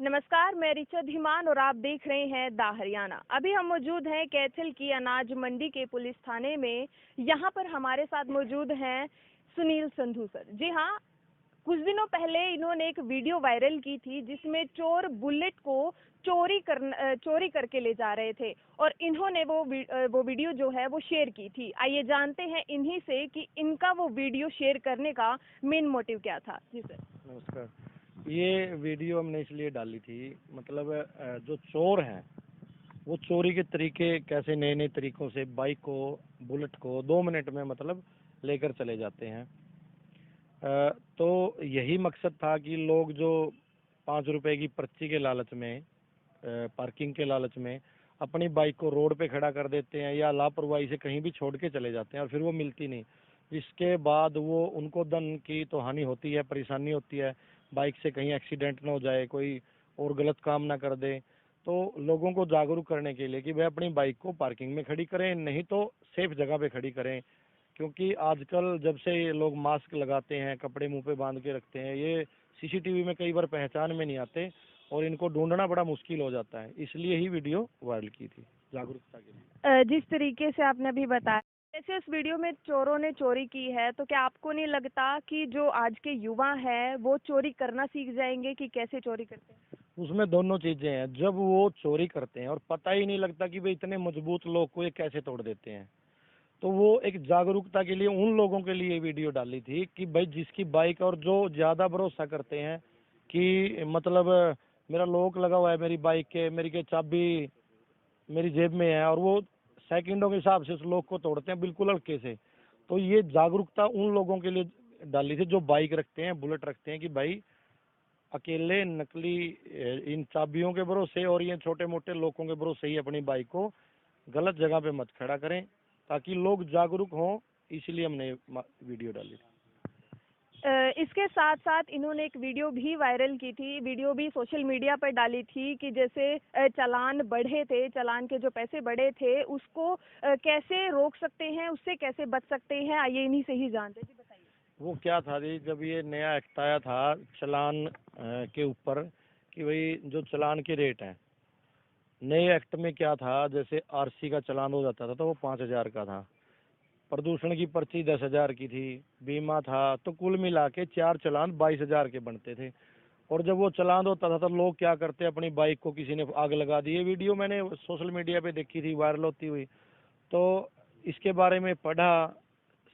नमस्कार, मैं ऋचा धीमान और आप देख रहे हैं दा हरियाणा। अभी हम मौजूद हैं कैथल की अनाज मंडी के पुलिस थाने में। यहाँ पर हमारे साथ मौजूद हैं सुनील संधू सर। जी हाँ, कुछ दिनों पहले इन्होंने एक वीडियो वायरल की थी जिसमें चोर बुलेट को चोरी करके ले जा रहे थे और इन्होंने वो वीडियो जो है वो शेयर की थी। आइए जानते हैं इन्हीं से कि इनका वो वीडियो शेयर करने का मेन मोटिव क्या था। जी सर। नमस्कार। ये वीडियो हमने इसलिए डाली थी, मतलब जो चोर हैं वो चोरी के तरीके कैसे नए नए तरीकों से बाइक को, बुलेट को 2 मिनट में मतलब लेकर चले जाते हैं। तो यही मकसद था कि लोग जो 5 रुपए की पर्ची के लालच में, पार्किंग के लालच में अपनी बाइक को रोड पे खड़ा कर देते हैं या लापरवाही से कहीं भी छोड़ के चले जाते हैं और फिर वो मिलती नहीं। इसके बाद वो उनको धन की तो हानि होती है, परेशानी होती है, बाइक से कहीं एक्सीडेंट ना हो जाए, कोई और गलत काम ना कर दे। तो लोगों को जागरूक करने के लिए कि वह अपनी बाइक को पार्किंग में खड़ी करें, नहीं तो सेफ जगह पे खड़ी करें। क्योंकि आजकल जब से ये लोग मास्क लगाते हैं, कपड़े मुंह पे बांध के रखते हैं, ये सीसीटीवी में कई बार पहचान में नहीं आते और इनको ढूंढना बड़ा मुश्किल हो जाता है। इसलिए ही वीडियो वायरल की थी, जागरूकता के लिए। जिस तरीके से आपने अभी बताया, जैसे उस वीडियो में चोरों ने चोरी की है, तो क्या आपको नहीं लगता कि जो आज के युवा हैं वो चोरी करना सीख जाएंगे कि कैसे चोरी करते हैं? उसमें दोनों चीजें हैं। जब वो चोरी करते हैं और पता ही नहीं लगता कि भाई इतने मजबूत लोग को ये कैसे तोड़ देते हैं, तो वो एक जागरूकता के लिए उन लोगों के लिए वीडियो डाली थी कि भाई जिसकी बाइक और जो ज्यादा भरोसा करते हैं कि मतलब मेरा लॉक लगा हुआ है मेरी बाइक के, मेरी के चाबी मेरी जेब में है, और वो सेकंडों के हिसाब से उस लॉक को तोड़ते हैं बिल्कुल हल्के से। तो ये जागरूकता उन लोगों के लिए डाली थी जो बाइक रखते हैं, बुलेट रखते हैं, कि भाई अकेले नकली इन चाबियों के भरोसे और ये छोटे मोटे लोगों के भरोसे ही अपनी बाइक को गलत जगह पे मत खड़ा करें, ताकि लोग जागरूक हों। इसलिए हमने वीडियो डाली थी। इसके साथ साथ इन्होंने एक वीडियो भी वायरल की थी, वीडियो भी सोशल मीडिया पर डाली थी कि जैसे चालान बढ़े थे, चालान के जो पैसे बढ़े थे उसको कैसे रोक सकते हैं, उससे कैसे बच सकते हैं। आइए इन्हीं से ही जानते हैं। जी बताइए। वो क्या था जी, जब ये नया एक्ट आया था चालान के ऊपर, कि भाई जो चालान के रेट हैं, नए एक्ट में क्या था, जैसे आरसी का चालान हो जाता था तो वो 5,000 का था, प्रदूषण की पर्ची 10,000 की थी, बीमा था, तो कुल मिला के 4 चालान 22,000 के बनते थे। और जब वो चालान होता था तो लोग क्या करते, अपनी बाइक को किसी ने आग लगा दी। ये वीडियो मैंने सोशल मीडिया पे देखी थी वायरल होती हुई। तो इसके बारे में पढ़ा,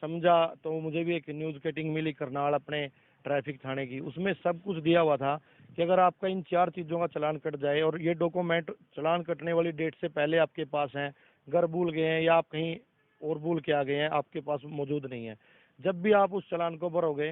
समझा, तो मुझे भी एक न्यूज़ कटिंग मिली करनाल अपने ट्रैफिक थाने की। उसमें सब कुछ दिया हुआ था कि अगर आपका इन 4 चीज़ों का चालान कट जाए और ये डॉक्यूमेंट चालान कटने वाली डेट से पहले आपके पास हैं, घर भूल गए हैं या आप कहीं और भूल के आ गए हैं, आपके पास मौजूद नहीं है, जब भी आप उस चालान को भरोगे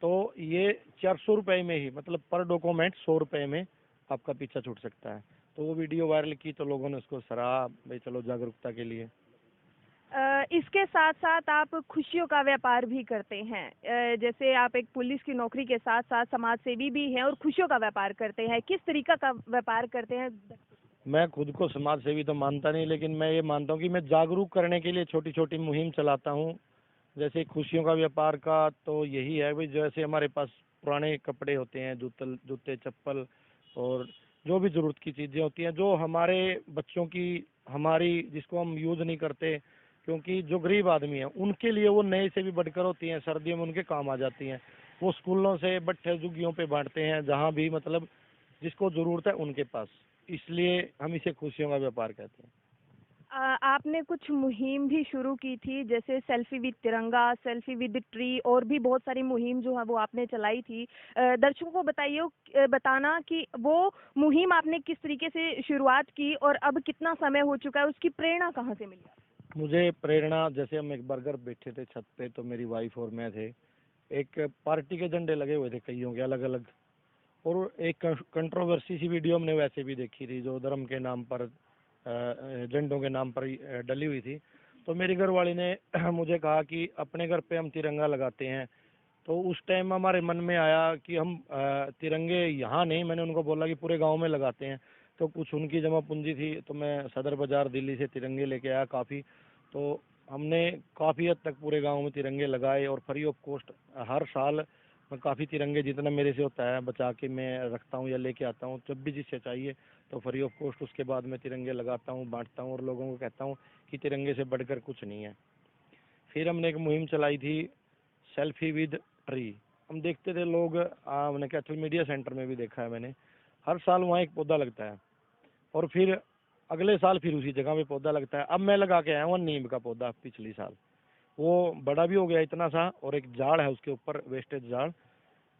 तो ये 400 रुपये में ही, मतलब पर डॉक्यूमेंट 100 रुपये में आपका पीछा छूट सकता है। तो वो वीडियो वायरल की तो लोगों ने उसको सराहा, भाई चलो जागरूकता के लिए। इसके साथ साथ आप खुशियों का व्यापार भी करते हैं। जैसे आप एक पुलिस की नौकरी के साथ साथ समाज सेवी भी हैं और खुशियों का व्यापार करते हैं। किस तरीका का व्यापार करते हैं? मैं खुद को समाज सेवी तो मानता नहीं, लेकिन मैं ये मानता हूँ कि मैं जागरूक करने के लिए छोटी छोटी मुहिम चलाता हूँ। जैसे खुशियों का व्यापार का तो यही है भाई, जैसे हमारे पास पुराने कपड़े होते हैं, जूते जूते चप्पल और जो भी ज़रूरत की चीज़ें होती हैं, जो हमारे बच्चों की, हमारी, जिसको हम यूज़ नहीं करते, क्योंकि जो गरीब आदमी है उनके लिए वो नए से भी बढ़कर होती हैं, सर्दियों में उनके काम आ जाती हैं। वो स्कूलों से भट्ठे झुग्गियों पे बांटते हैं, जहाँ भी मतलब जिसको ज़रूरत है उनके पास। इसलिए हम इसे खुशियों का व्यापार कहते हैं। आपने कुछ मुहिम भी शुरू की थी, जैसे सेल्फी विद तिरंगा, सेल्फी विद ट्री, और भी बहुत सारी मुहिम जो है वो आपने चलाई थी। दर्शकों को बताना कि वो मुहिम आपने किस तरीके से शुरुआत की और अब कितना समय हो चुका है, उसकी प्रेरणा कहाँ से मिली? मुझे प्रेरणा, जैसे हम एक बर्गर बैठे थे छत पे, तो मेरी वाइफ और मैं थे, एक पार्टी के झंडे लगे हुए थे कईयों के अलग अलग, और एक कंट्रोवर्सी सी वीडियो हमने वैसे भी देखी थी जो धर्म के नाम पर, झंडों के नाम पर डली हुई थी। तो मेरी घरवाली ने मुझे कहा कि अपने घर पे हम तिरंगा लगाते हैं। तो उस टाइम हमारे मन में आया कि हम तिरंगे यहाँ नहीं, मैंने उनको बोला कि पूरे गांव में लगाते हैं। तो कुछ उनकी जमा पूंजी थी, तो मैं सदर बाजार दिल्ली से तिरंगे लेके आया काफ़ी। तो हमने काफ़ी हद तक पूरे गांव में तिरंगे लगाए और फ्री ऑफ कॉस्ट हर साल मैं काफ़ी तिरंगे जितना मेरे से होता है बचा के मैं रखता हूँ या लेके आता हूँ। जब भी जिससे चाहिए तो फ्री ऑफ कॉस्ट उसके बाद मैं तिरंगे लगाता हूँ, बांटता हूँ और लोगों को कहता हूँ कि तिरंगे से बढ़कर कुछ नहीं है। फिर हमने एक मुहिम चलाई थी, सेल्फी विद ट्री। हम देखते थे लोग, हमने कैथल मीडिया सेंटर में भी देखा है मैंने, हर साल वहाँ एक पौधा लगता है और फिर अगले साल फिर उसी जगह पे पौधा लगता है। अब मैं लगा के आया हूँ नीम का पौधा पिछली साल, वो बड़ा भी हो गया इतना सा और एक झाड़ है उसके ऊपर, वेस्टेज झाड़,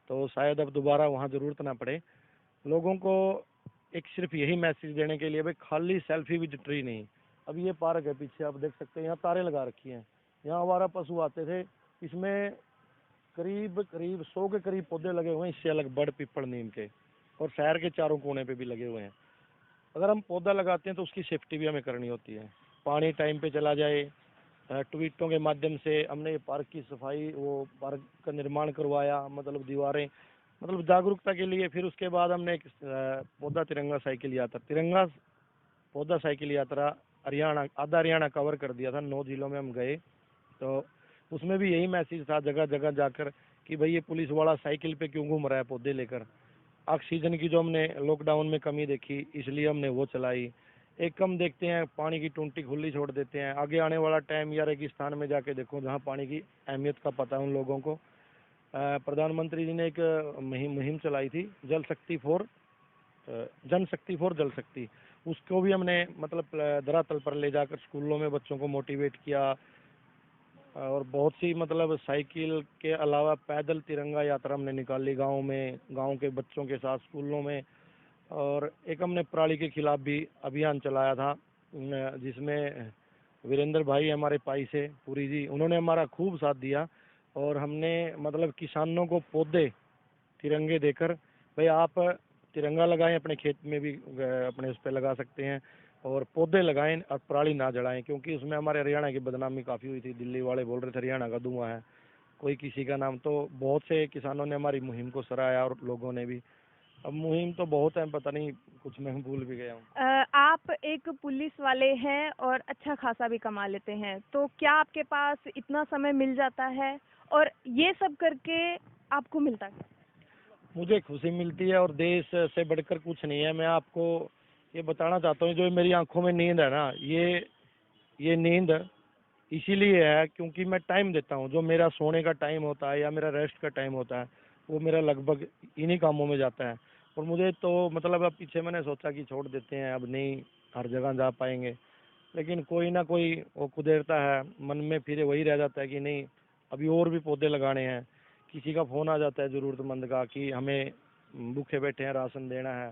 तो शायद अब दोबारा वहाँ ज़रूरत ना पड़े। लोगों को एक सिर्फ यही मैसेज देने के लिए, भाई खाली सेल्फी विद ट्री नहीं। अब ये पार्क है पीछे, आप देख सकते हैं, यहाँ तारे लगा रखी हैं, यहाँ आवारा पशु आते थे, इसमें करीब करीब 100 के करीब पौधे लगे हुए हैं, इससे अलग बड़ पीपल नीम के, और शहर के चारों कोने पे भी लगे हुए हैं। अगर हम पौधा लगाते हैं तो उसकी सेफ्टी भी हमें करनी होती है, पानी टाइम पे चला जाए। ट्वीटों के माध्यम से हमने ये पार्क की सफाई, वो पार्क का निर्माण करवाया, मतलब दीवारें, मतलब जागरूकता के लिए। फिर उसके बाद हमने एक पौधा तिरंगा साइकिल यात्रा, तिरंगा पौधा साइकिल यात्रा हरियाणा, आधा हरियाणा कवर कर दिया था, 9 जिलों में हम गए। तो उसमें भी यही मैसेज था जगह जगह जाकर कि भाई ये पुलिस वाला साइकिल पे क्यों घूम रहा है पौधे लेकर। ऑक्सीजन की जो हमने लॉकडाउन में कमी देखी, इसलिए हमने वो चलाई। एक हम देखते हैं पानी की टूंटी खुली छोड़ देते हैं, आगे आने वाला टाइम या रेगिस्तान में जाके देखो जहाँ पानी की अहमियत का पता है उन लोगों को। प्रधानमंत्री जी ने एक मुहिम चलाई थी, जल शक्ति फॉर जन शक्ति फॉर जल शक्ति। उसको भी हमने मतलब धरातल पर ले जाकर स्कूलों में बच्चों को मोटिवेट किया, और बहुत सी मतलब साइकिल के अलावा पैदल तिरंगा यात्रा हमने निकाली गांव में, गांव के बच्चों के साथ स्कूलों में। और एक हमने पराली के खिलाफ भी अभियान चलाया था, जिसमें वीरेंद्र भाई हमारे पाई से पुरी जी, उन्होंने हमारा खूब साथ दिया। और हमने मतलब किसानों को पौधे तिरंगे देकर, भाई आप तिरंगा लगाएं, अपने खेत में भी अपने उस पर लगा सकते हैं, और पौधे लगाएं और पराली ना जलाएं, क्योंकि उसमें हमारे हरियाणा की बदनामी काफ़ी हुई थी। दिल्ली वाले बोल रहे थे हरियाणा का धुआं है, कोई किसी का नाम। तो बहुत से किसानों ने हमारी मुहिम को सराहा और लोगों ने भी। अब मुहिम तो बहुत है, पता नहीं कुछ मैं भूल भी गया हूँ। आप एक पुलिस वाले हैं और अच्छा खासा भी कमा लेते हैं, तो क्या आपके पास इतना समय मिल जाता है और ये सब करके आपको मिलता क्या? मुझे खुशी मिलती है और देश से बढ़कर कुछ नहीं है। मैं आपको ये बताना चाहता हूँ, जो मेरी आंखों में नींद है ना, ये नींद इसीलिए है क्योंकि मैं टाइम देता हूँ। जो मेरा सोने का टाइम होता है या मेरा रेस्ट का टाइम होता है, वो मेरा लगभग इन्हीं कामों में जाता है। और मुझे तो मतलब अब पीछे मैंने सोचा कि छोड़ देते हैं, अब नहीं हर जगह जा पाएंगे, लेकिन कोई ना कोई वो कुदेरता है मन में, फिर वही रह जाता है कि नहीं अभी और भी पौधे लगाने हैं। किसी का फ़ोन आ जाता है ज़रूरतमंद का कि हमें भूखे बैठे हैं, राशन देना है,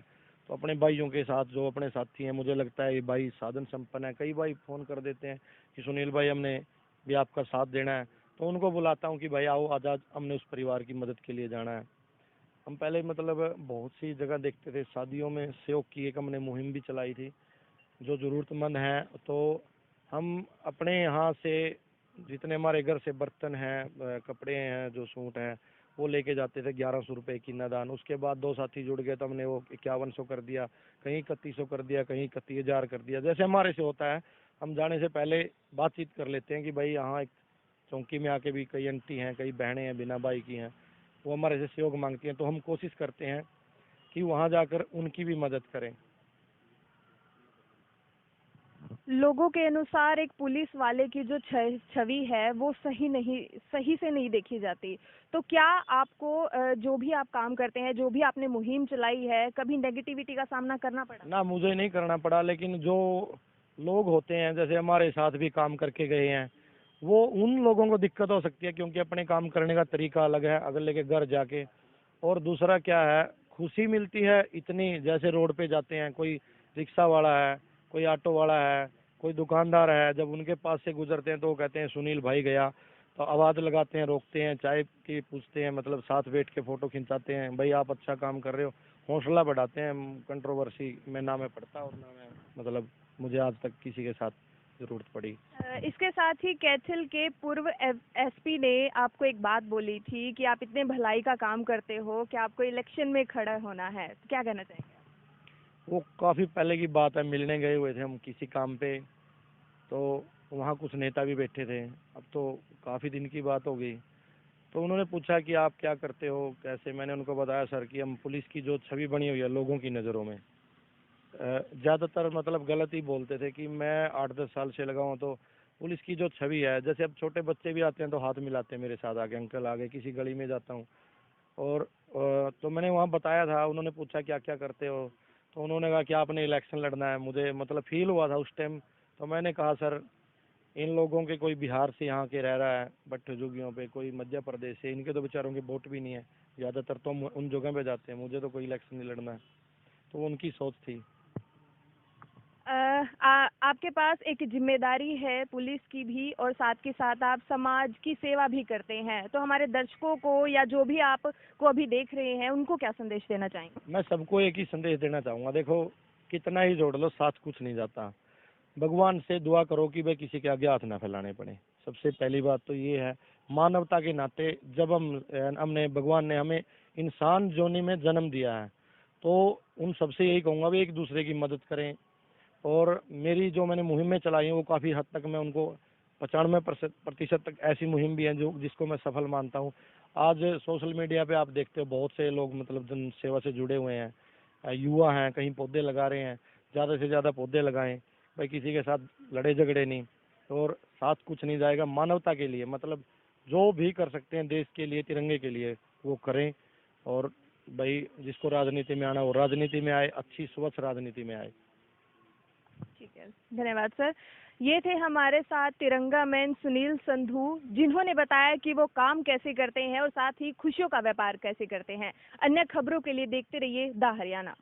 तो अपने भाइयों के साथ जो अपने साथी हैं, मुझे लगता है ये भाई साधन संपन्न है, कई भाई फ़ोन कर देते हैं कि सुनील भाई हमने भी आपका साथ देना है, तो उनको बुलाता हूँ कि भाई आओ आज़ाद, हमने उस परिवार की मदद के लिए जाना है। हम पहले मतलब बहुत सी जगह देखते थे, शादियों में सहयोग की एक हमने मुहिम भी चलाई थी। जो ज़रूरतमंद हैं तो हम अपने यहाँ से जितने हमारे घर से बर्तन हैं, कपड़े हैं, जो सूट हैं, वो लेके जाते थे 1100 रुपये की नादान। उसके बाद 2 साथी जुड़ गए तो हमने वो 5100 कर दिया, कहीं 3100 कर दिया, कहीं 31,000 कर दिया, जैसे हमारे से होता है। हम जाने से पहले बातचीत कर लेते हैं कि भाई यहाँ एक चौकी में आके भी कई आंटी हैं, कई बहनें हैं बिना भाई की हैं, वो हमारे से सहयोग मांगती हैं, तो हम कोशिश करते हैं कि वहाँ जाकर उनकी भी मदद करें। लोगों के अनुसार एक पुलिस वाले की जो छवि है वो सही से नहीं देखी जाती, तो क्या आपको जो भी आप काम करते हैं, जो भी आपने मुहिम चलाई है, कभी नेगेटिविटी का सामना करना पड़ा? ना, मुझे नहीं करना पड़ा, लेकिन जो लोग होते हैं जैसे हमारे साथ भी काम करके गए हैं, वो उन लोगों को दिक्कत हो सकती है क्योंकि अपने काम करने का तरीका अलग है अगले के घर जाके। और दूसरा क्या है, खुशी मिलती है इतनी, जैसे रोड पे जाते हैं, कोई रिक्शा वाला है, कोई ऑटो वाला है, कोई दुकानदार है, जब उनके पास से गुजरते हैं तो वो कहते हैं सुनील भाई गया, तो आवाज़ लगाते हैं, रोकते हैं, चाय की पूछते हैं, मतलब साथ बैठ के फ़ोटो खिंचाते हैं, भाई आप अच्छा काम कर रहे हो, हौसला बढ़ाते हैं। कंट्रोवर्सी में ना मैं पढ़ता और ना मैं मतलब मुझे आज तक किसी के साथ ज़रूरत पड़ी। इसके साथ ही कैथल के पूर्व एसपी ने आपको एक बात बोली थी कि आप इतने भलाई का काम करते हो कि आपको इलेक्शन में खड़ा होना है, तो क्या कहना चाहेंगे? वो काफ़ी पहले की बात है, मिलने गए हुए थे हम किसी काम पे, तो वहाँ कुछ नेता भी बैठे थे। अब तो काफ़ी दिन की बात हो गई, तो उन्होंने पूछा कि आप क्या करते हो, कैसे। मैंने उनको बताया सर कि हम पुलिस की जो छवि बनी हुई है लोगों की नज़रों में, ज़्यादातर मतलब गलत ही बोलते थे कि मैं 8-10 साल से लगा हूँ, तो पुलिस की जो छवि है, जैसे अब छोटे बच्चे भी आते हैं तो हाथ मिलाते हैं मेरे साथ आगे, अंकल आगे, किसी गली में जाता हूँ। और तो मैंने वहाँ बताया था, उन्होंने पूछा क्या क्या करते हो, तो उन्होंने कहा कि आपने इलेक्शन लड़ना है। मुझे मतलब फील हुआ था उस टाइम, तो मैंने कहा सर इन लोगों के कोई बिहार से यहाँ के रह रहा है बट झुग्गियों पे, कोई मध्य प्रदेश से, इनके तो बेचारों के वोट भी नहीं है, ज़्यादातर तो हम उन जगह पे जाते हैं, मुझे तो कोई इलेक्शन नहीं लड़ना है। तो वो उनकी सोच थी। आपके पास एक जिम्मेदारी है पुलिस की भी, और साथ के साथ आप समाज की सेवा भी करते हैं, तो हमारे दर्शकों को या जो भी आपको अभी देख रहे हैं उनको क्या संदेश देना चाहेंगे? मैं सबको एक ही संदेश देना चाहूँगा, देखो कितना ही जोड़ लो साथ कुछ नहीं जाता। भगवान से दुआ करो कि भाई किसी के आगे हाथ ना फैलाने पड़े, सबसे पहली बात तो ये है। मानवता के नाते जब हमने भगवान ने हमें इंसान जोनी में जन्म दिया है, तो उन सबसे यही कहूँगा भी एक दूसरे की मदद करें। और मेरी जो मैंने मुहिमें चलाई हैं वो काफ़ी हद तक मैं उनको 95% तक ऐसी मुहिम भी है जो जिसको मैं सफल मानता हूँ। आज सोशल मीडिया पे आप देखते हो बहुत से लोग मतलब जन सेवा से जुड़े हुए हैं, युवा हैं, कहीं पौधे लगा रहे हैं, ज़्यादा से ज़्यादा पौधे लगाएं भाई, किसी के साथ लड़े झगड़े नहीं, और साथ कुछ नहीं जाएगा। मानवता के लिए मतलब जो भी कर सकते हैं देश के लिए, तिरंगे के लिए वो करें। और भाई जिसको राजनीति में आना वो राजनीति में आए, अच्छी स्वच्छ राजनीति में आए। ठीक है, धन्यवाद सर। ये थे हमारे साथ तिरंगा मैन सुनील संधू, जिन्होंने बताया कि वो काम कैसे करते हैं और साथ ही खुशियों का व्यापार कैसे करते हैं। अन्य खबरों के लिए देखते रहिए द हरियाणा।